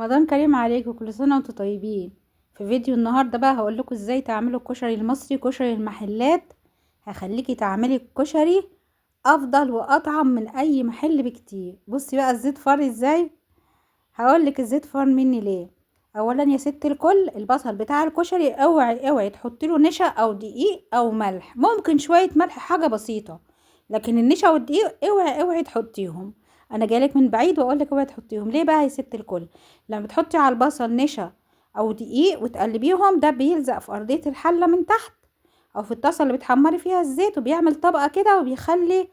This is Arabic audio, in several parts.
رمضان كريم عليكم، كل سنة وانتم طيبين. في فيديو النهاردة بقى هقول لكم ازاي تعملوا الكشري المصري، كشري المحلات. هخليكي تعملي الكشري افضل واطعم من اي محل بكتير. بصي بقى الزيت فار ازاي. هقول لك الزيت فار مني ليه. اولا يا ست الكل، البصل بتاع الكشري اوعي اوعي تحطي له نشا او دقيق او ملح، ممكن شوية ملح حاجة بسيطة، لكن النشا والدقيق اوعي اوعي تحطيهم. انا جايلك من بعيد واقول لك اوعي تحطيهم ليه بقى يا ست الكل. لما بتحطي على البصل نشا او دقيق وتقلبيهم، ده بيلزق في ارضية الحلة من تحت او في الطاسة اللي بتحمري فيها الزيت، وبيعمل طبقة كده وبيخلي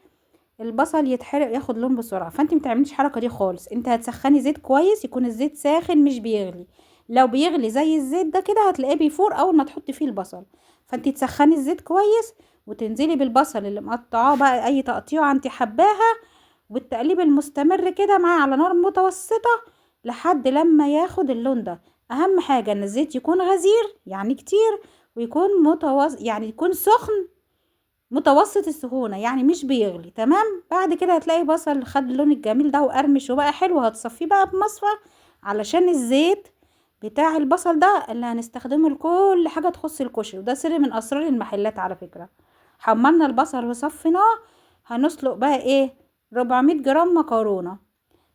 البصل يتحرق ياخد لون بسرعه. فانت متعمليش الحركه دي خالص. انت هتسخني زيت كويس، يكون الزيت ساخن مش بيغلي. لو بيغلي زي الزيت ده كده هتلاقيه بيفور اول ما تحطي فيه البصل. فانت تسخني الزيت كويس وتنزلي بالبصل اللي مقطعاه بقى اي تقطيعه انت حباها، والتقليب المستمر كده معاه على نار متوسطه لحد لما ياخد اللون ده. اهم حاجه ان الزيت يكون غزير يعني كتير، ويكون يعني يكون سخن متوسط السخونة، يعني مش بيغلي. تمام. بعد كده هتلاقي بصل خد اللون الجميل ده وقرمش وبقى حلو. هتصفيه بقى بمصفى علشان الزيت بتاع البصل ده اللي هنستخدمه لكل حاجة تخص الكشري، وده سر من اسرار المحلات على فكرة. حمرنا البصل وصفيناه. هنسلق بقى ايه؟ 400 جرام مكرونة.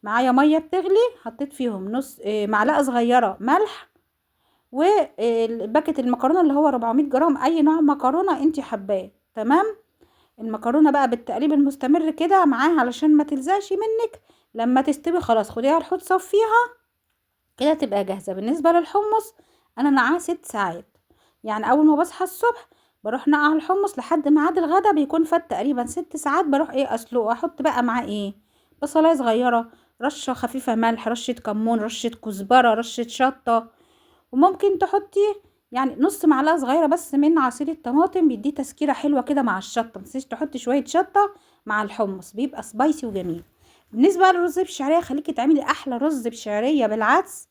معايا مية بتغلي، حطيت فيهم نص معلقة صغيرة ملح، وباكت المكرونة اللي هو 400 جرام اي نوع مكرونة انت حباه. تمام. المكرونه بقى بالتقليب المستمر كده معاها علشان ما تلزقش منك. لما تستوي خلاص خديها الحوض صفيها كده تبقى جاهزه. بالنسبه للحمص، انا نقعاه 6 ساعات. يعني اول ما بصحى الصبح بروح نقع الحمص لحد ميعاد الغدا، بيكون فات تقريبا 6 ساعات. بروح ايه اسلقه، احط بقى معاه ايه؟ بصلايه صغيره، رشه خفيفه ملح، رشه كمون، رشه كزبره، رشه شطه. وممكن تحطي يعني نص معلقه صغيره بس من عصير الطماطم، بيديه تسكيره حلوه كده مع الشطه. متنسيش تحطي شويه شطه مع الحمص، بيبقى سبايسي وجميل. بالنسبه للرز بالشعريه، خليكي تعملي احلى رز بشعريه بالعدس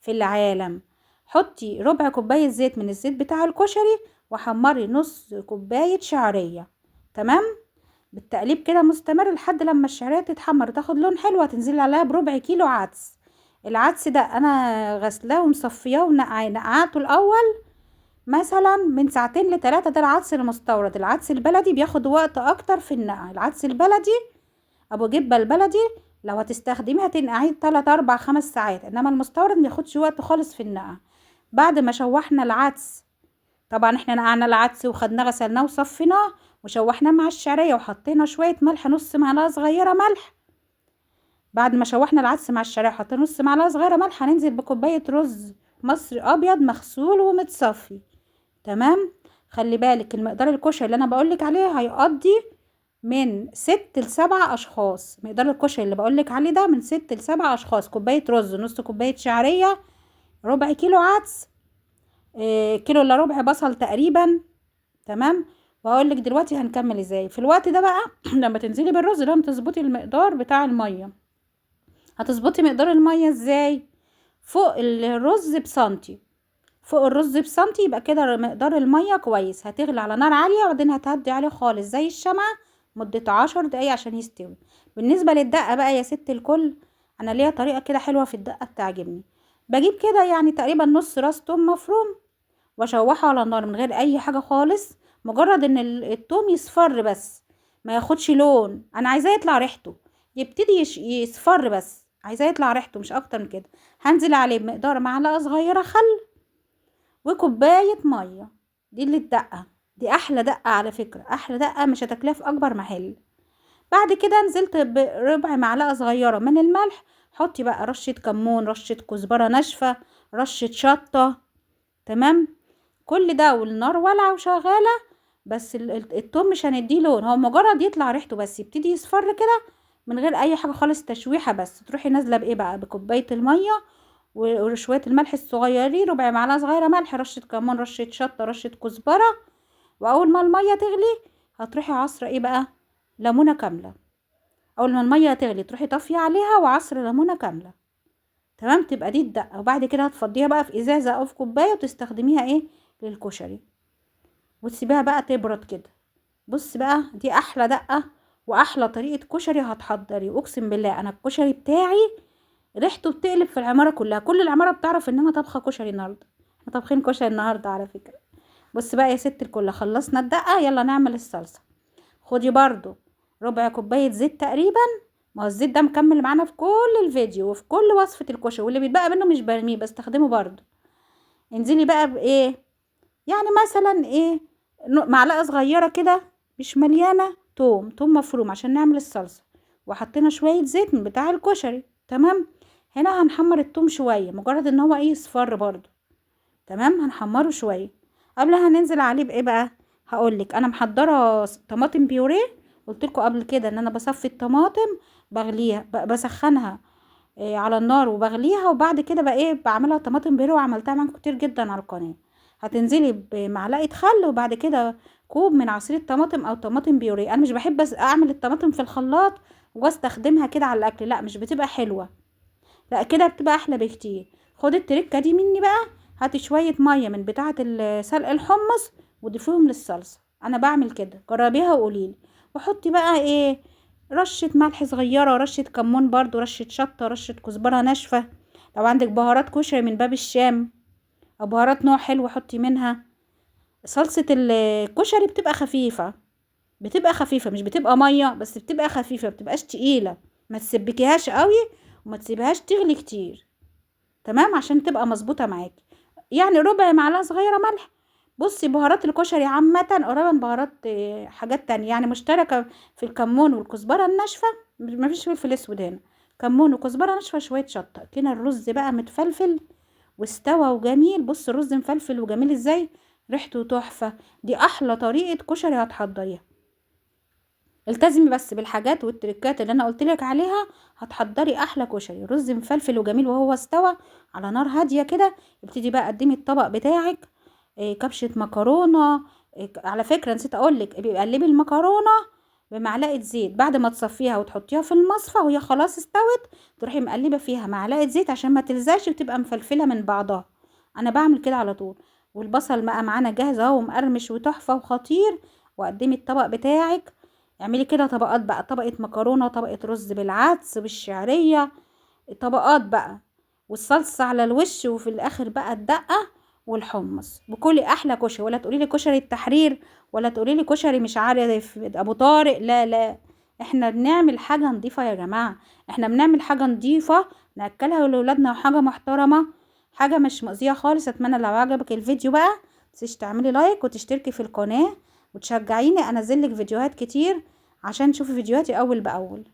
في العالم. حطي ربع كوبايه زيت من الزيت بتاع الكشري، وحمري نص كوبايه شعريه. تمام. بالتقليب كده مستمر لحد لما الشعريه تتحمر وتاخد لون حلو، هتنزلي عليها بربع كيلو عدس. العدس ده انا غسلاه ومصفياه ونقعته الاول مثلا من 2 ل3. ده العدس المستورد. العدس البلدي بياخد وقت اكتر في النقع. العدس البلدي ابو جبه البلدي لو هتستخدميها تنقعيه 3 4 5 ساعات، انما المستورد مياخدش وقت خالص في النقع. بعد ما شوحنا العدس، طبعا احنا نقعنا العدس وخدناه غسلناه وصفيناه وشوحناه مع الشعريه وحطينا شويه ملح، نص معلقه صغيره ملح. بعد ما شوحنا العدس مع الشعريه حطينا نص معلقه صغيره ملح، هننزل بكوبايه رز مصري ابيض مغسول ومتصفي. تمام. خلي بالك المقدار الكشري اللي انا بقولك عليه هيقضي من 6 ل7 اشخاص. مقدار الكشري اللي بقولك عليه ده من 6 ل7 اشخاص. كوبايه رز، نص كوبايه شعريه، ربع كيلو عدس، كيلو الا ربع بصل تقريبا. تمام. وهقولك دلوقتي هنكمل ازاي في الوقت ده بقى. لما تنزلي بالرز لازم تظبطي المقدار بتاع الميه. هتظبطي مقدار الميه ازاي؟ فوق الرز بسنتي. فوق الرز بسنتي، يبقى كده مقدار المية كويس. هتغلي على نار عالية وبعدين هتهدي عليه خالص زي الشمعة مدة 10 دقايق عشان يستوي. بالنسبة للدقة بقى يا ست الكل، انا ليا طريقة كده حلوة في الدقة بتعجبني. بجيب كده يعني تقريبا نص راس توم مفروم، واشوحه على النار من غير اي حاجة خالص. مجرد ان التوم يصفر بس، ما ياخدش لون. انا عايزاه يطلع ريحته، يبتدي يصفر بس، عايزاه يطلع ريحته مش اكتر من كده. هنزل عليه بمقدار معلقة صغيرة خل وكوباية مية. دي اللي الدقة دي احلى دقة على فكرة، احلى دقة مش هتاكلها في اكبر محل. بعد كده نزلت بربع معلقة صغيرة من الملح. حطي بقى رشة كمون، رشة كزبرة ناشفة، رشة شطة. تمام. كل ده والنار والعة وشغالة. بس التوم مش هنديه لون، هو مجرد يطلع ريحته بس يبتدي يصفر كده من غير اي حاجة خالص، تشويحة بس. تروحي نازلة بايه بقى؟ بكوباية المية وشوية الملح الصغيرين، ربع معلقة صغيرة ملح، رشة كمون، رشة شطة، رشة كزبرة. واول ما المية تغلي هتروحي عصرة ايه بقى؟ ليمونة كاملة. اول ما المية تغلي تروحي طافية عليها وعصر ليمونة كاملة. تمام. تبقى دي الدقة. وبعد كده هتفضيها بقى في ازازة او في كوباية وتستخدميها ايه؟ للكشري. وتسيبيها بقى تبرد كده. بص بقى دي احلى دقة واحلى طريقة كشري هتحضري. اقسم بالله انا الكشري بتاعي ريحته بتقلب في العماره كلها، كل العماره بتعرف ان انا طبخه كشري النهارده. احنا طابخين كشري النهارده على فكره. بص بقى يا ست الكل، خلصنا الدقه، يلا نعمل الصلصه. خدي برضو ربع كوبايه زيت تقريبا، ما هو الزيت ده مكمل معانا في كل الفيديو وفي كل وصفه الكشري، واللي بيتبقى منه مش برميه، بستخدمه برضو. انزلي بقى بايه، يعني مثلا ايه، معلقه صغيره كده، مش مليانه، توم مفروم عشان نعمل الصلصه. وحطينا شويه زيت من بتاع الكشري. تمام. هنا هنحمر التوم شويه، مجرد ان هو ايه يصفر برضو. تمام، هنحمره شويه. قبلها هننزل عليه بايه بقى، هقولك انا محضره طماطم بيوريه. قلت لكم قبل كده ان انا بصفي الطماطم، بغليها بسخنها على النار وبغليها، وبعد كده بقى ايه بعملها طماطم بيوريه، وعملتها معاكم كتير جدا على القناه. هتنزلي بمعلقه خل، وبعد كده كوب من عصير الطماطم او طماطم بيوريه. انا مش بحب اعمل الطماطم في الخلاط واستخدمها كده على الاكل، لا مش بتبقى حلوه، لا كده بتبقى احلى بكتير. خد التركه دي مني بقى، هاتي شويه ميه من بتاعه سلق الحمص وضيفيهم للصلصه. انا بعمل كده، جربيها وقوليلي. وحطي بقى ايه، رشه ملح صغيره، رشه كمون برضو، رشه شطه، رشه كزبره ناشفه. لو عندك بهارات كشري من باب الشام او بهارات نوع حلو حطي منها. صلصه الكشري بتبقى خفيفه، بتبقى خفيفه، مش بتبقى ميه بس، بتبقى خفيفه، بتبقاش تقيله. ما تسبكيهاش قوي وما تسيبهاش تغلي كتير. تمام، عشان تبقى مظبوطه معاكي. يعني ربع معلقه صغيره ملح. بصي بهارات الكشري عامه قريبه من بهارات حاجات تانية، يعني مشتركه في الكمون والكزبره الناشفه. مفيش فلفل اسود هنا، كمون وكزبره ناشفه شويه شطه كده. الرز بقى متفلفل واستوى وجميل. بص الرز مفلفل وجميل ازاي، ريحته تحفه. دي احلى طريقه كشري هتحضريها. التزمي بس بالحاجات والتركات اللي انا قلتلك عليها، هتحضري احلى كشري. رز مفلفل وجميل وهو استوى على نار هاديه كده. ابتدي بقى قدمي الطبق بتاعك. كبشه مكرونه. على فكره نسيت اقولك، بيقلبي المكرونه بمعلقه زيت بعد ما تصفيها وتحطيها في المصفى، وهي خلاص استوت تروحي مقلبه فيها معلقه زيت عشان ما تلزقش وتبقى مفلفله من بعضها. انا بعمل كده على طول. والبصل بقى معانا جاهز اهو ومقرمش وتحفه وخطير. وقدمي الطبق بتاعك. اعملي كده طبقات بقى، طبقة مكرونة، طبقة رز بالعدس بالشعرية، طبقات بقى، والصلصة على الوش، وفي الاخر بقى الدقة والحمص. بكلي احلى كشري. ولا تقولي لي كشري التحرير، ولا تقولي لي كشري مش عارف ابو طارق، لا لا. احنا بنعمل حاجة نظيفة يا جماعة، احنا بنعمل حاجة نظيفة ناكلها لاولادنا، وحاجة محترمة، حاجة مش مؤذية خالص. اتمنى لو عجبك الفيديو بقى متنسيش تعملي لايك وتشتركي في القناة وتشجعيني انزل لك فيديوهات كتير عشان تشوفي فيديوهاتي اول باول.